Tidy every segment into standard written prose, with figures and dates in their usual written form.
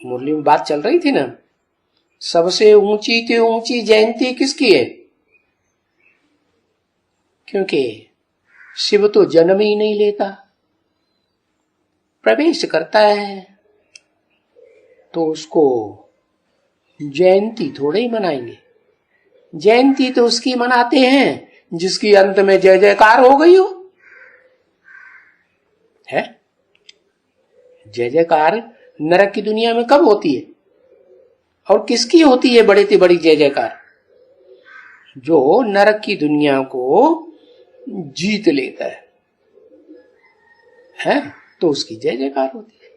मुरली में बात चल रही थी ना, सबसे ऊंची से ऊंची जयंती किसकी है? क्योंकि शिव तो जन्म ही नहीं लेता, प्रवेश करता है, तो उसको जयंती थोड़े ही मनाएंगे। जयंती तो उसकी मनाते हैं जिसकी अंत में जय जयकार हो गई हो। है जय जयकार नरक की दुनिया में कब होती है और किसकी होती है? बड़े से बड़ी जय जयकार जो नरक की दुनिया को जीत लेता है तो उसकी जय जयकार होती है।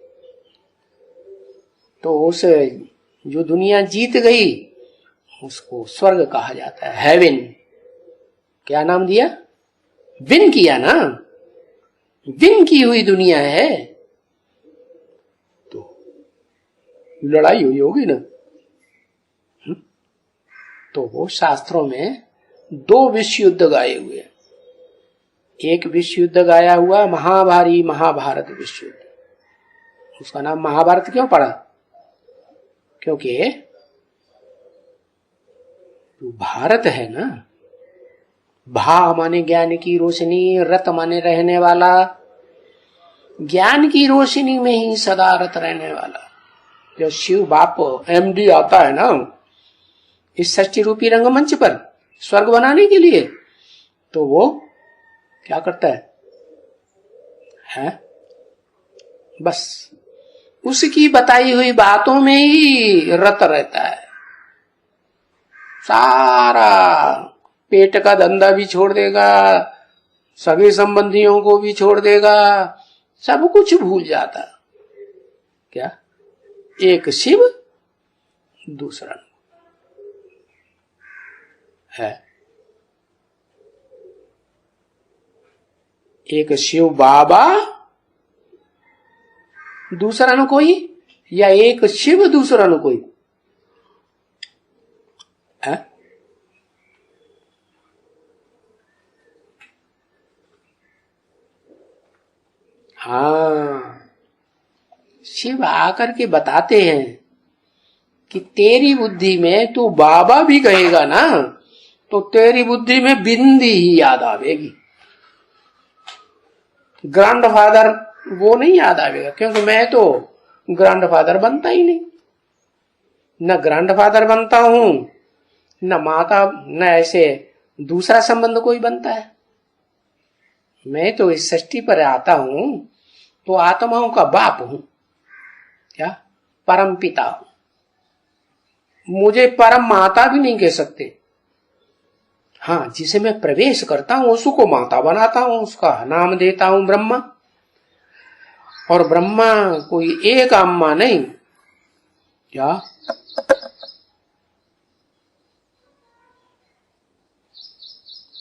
तो उस जो दुनिया जीत गई उसको स्वर्ग कहा जाता है, हेवन। क्या नाम दिया? विन किया ना, विन की हुई दुनिया है। तो लड़ाई हुई होगी ना। तो वो शास्त्रों में 2 विश्व युद्ध गाए हुए। एक विश्व युद्ध गाया हुआ महाभारी महाभारत विश्व युद्ध। उसका नाम महाभारत क्यों पड़ा? क्योंकि जो भारत है ना, भा माने ज्ञान की रोशनी, रत माने रहने वाला, ज्ञान की रोशनी में ही सदा रत रहने वाला। जो शिव बाप एमडी आता है ना इस षष्ठी रूपी रंगमंच पर स्वर्ग बनाने के लिए, तो वो क्या करता है? बस उसकी बताई हुई बातों में ही रत रहता है। सारा पेट का धंधा भी छोड़ देगा, सगे संबंधियों को भी छोड़ देगा, सब कुछ भूल जाता। क्या? एक शिव दूसरा है। एक शिव बाबा दूसरा न कोई, या एक शिव दूसरा न कोई है? हाँ, शिव आकर के बताते हैं कि तेरी बुद्धि में तू बाबा भी कहेगा ना तो तेरी बुद्धि में बिंदी ही याद आवेगी, ग्रैंडफादर वो नहीं याद आवेगा। क्योंकि मैं तो ग्रैंडफादर बनता ही नहीं, न ग्रैंडफादर बनता हूं, न माता, न ऐसे दूसरा संबंध कोई बनता है। मैं तो इस सृष्टि पर आता हूं तो आत्माओं का बाप हूं। क्या? परम पिता हूं। मुझे परम माता भी नहीं कह सकते। हाँ, जिसे मैं प्रवेश करता हूं उसको माता बनाता हूं, उसका नाम देता हूं ब्रह्मा। और ब्रह्मा कोई एक अम्मा नहीं। क्या?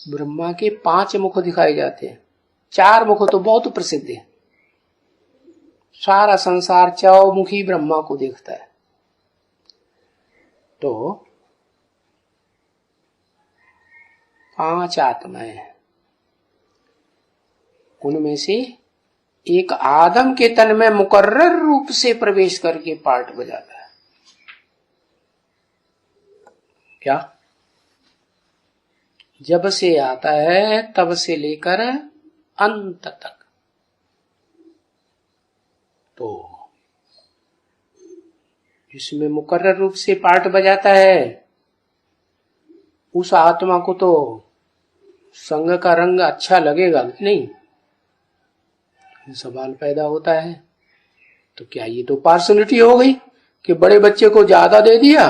ब्रह्मा के 5 मुख दिखाए जाते हैं। 4 मुख तो बहुत प्रसिद्ध है। सारा संसार चौमुखी ब्रह्मा को देखता है। तो 5 आत्माएं हैं, उनमें से एक आदम के तन में मुकर्रर रूप से प्रवेश करके पार्ट बजाता है। क्या? जब से आता है तब से लेकर अंत तक। तो जिसमें मुकर्रर रूप से पार्ट बजाता है उस आत्मा को तो संग का रंग अच्छा लगेगा नहीं। सवाल पैदा होता है, तो क्या ये तो पार्शलिटी हो गई कि बड़े बच्चे को ज्यादा दे दिया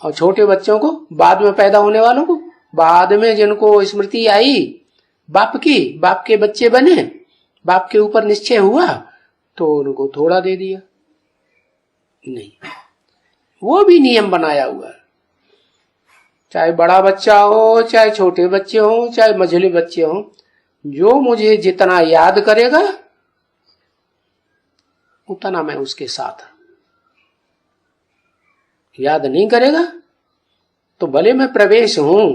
और छोटे बच्चों को, बाद में पैदा होने वालों को, बाद में जिनको स्मृति आई बाप की, बाप के बच्चे बने, बाप के ऊपर निश्चय हुआ, तो उनको थोड़ा दे दिया? नहीं, वो भी नियम बनाया हुआ है। चाहे बड़ा बच्चा हो, चाहे छोटे बच्चे हो, चाहे मझले बच्चे हो, जो मुझे जितना याद करेगा उतना मैं उसके साथ। याद नहीं करेगा तो भले मैं प्रवेश हूं,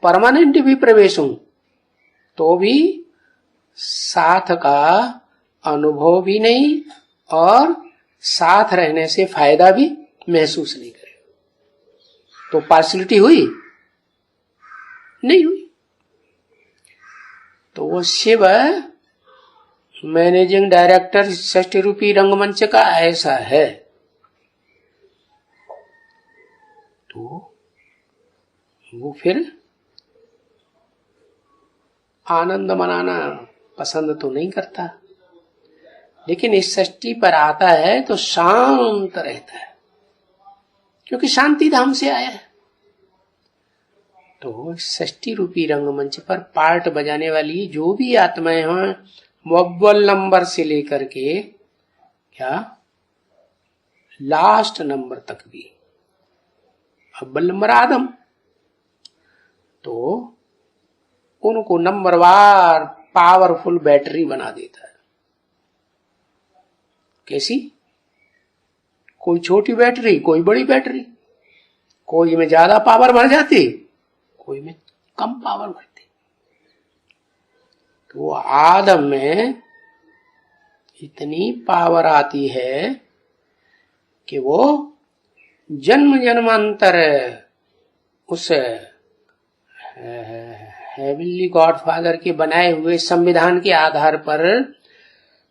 परमानेंट भी प्रवेश हूं, तो भी साथ का अनुभव भी नहीं और साथ रहने से फायदा भी महसूस नहीं करेगा। तो पार्शलिटी हुई? नहीं हुई। तो वो शिव मैनेजिंग डायरेक्टर षष्ठी रूपी रंगमंच का ऐसा है, तो वो फिर आनंद मनाना पसंद तो नहीं करता, लेकिन इस षष्ठी पर आता है तो शांत रहता है, क्योंकि शांति धाम से आया है। तो षष्ठी रूपी रंगमंच पर पार्ट बजाने वाली जो भी आत्माएं हों, अव्वल नंबर से लेकर के क्या लास्ट नंबर तक भी, अव्वल नंबर आदम, तो उनको नंबरवार पावरफुल बैटरी बना देता है। कैसी? कोई छोटी बैटरी, कोई बड़ी बैटरी, कोई में ज्यादा पावर भर जाती, कोई में कम पावर भरती। तो आदम में इतनी पावर आती है कि वो जन्म जन्मांतर उस हेवनली गॉडफादर के बनाए हुए संविधान के आधार पर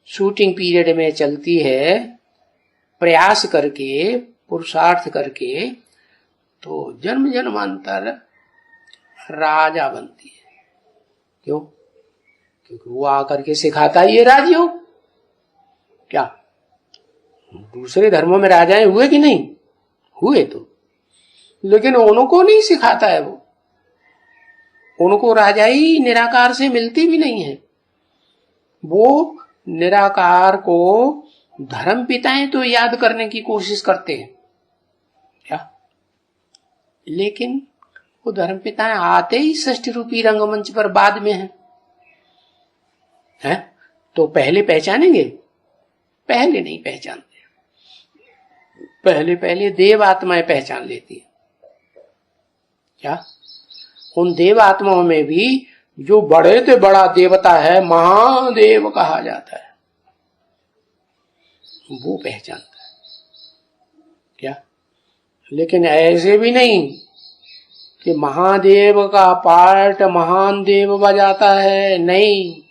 शूटिंग पीरियड में चलती है, प्रयास करके, पुरुषार्थ करके, तो जन्म जन्मांतर राजा बनती है। क्यों? क्योंकि वो आकर के सिखाता है ये राजयोग। क्या दूसरे धर्मों में राजाएं हुए कि नहीं हुए? तो लेकिन उनको नहीं सिखाता है वो, उनको राजाई निराकार से मिलती भी नहीं है। वो निराकार को धर्म पिताएं तो याद करने की कोशिश करते हैं क्या, लेकिन वो धर्म पिताएं आते ही षष्ठी रूपी रंगमंच पर बाद में है? तो पहले पहचानेंगे? पहले नहीं पहचानते। पहले देव आत्माएं पहचान लेती है। क्या? उन देव आत्माओं में भी जो बड़े से बड़ा देवता है, महादेव कहा जाता है, वो पहचानता है। क्या? लेकिन ऐसे भी नहीं कि महादेव का पार्ट महान देव बजाता है, नहीं।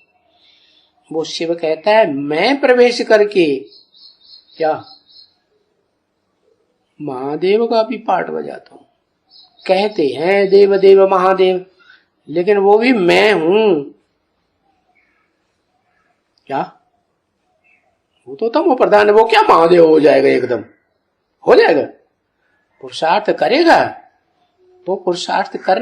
वो शिव कहता है मैं प्रवेश करके क्या महादेव का भी पार्ट बजाता हूं। कहते हैं देव देव महादेव, लेकिन वो भी मैं हूं। क्या? वो तो तमो प्रधान है, वो क्या महादेव हो जाएगा? एकदम हो जाएगा? पुरुषार्थ करेगा तो पुरुषार्थ कर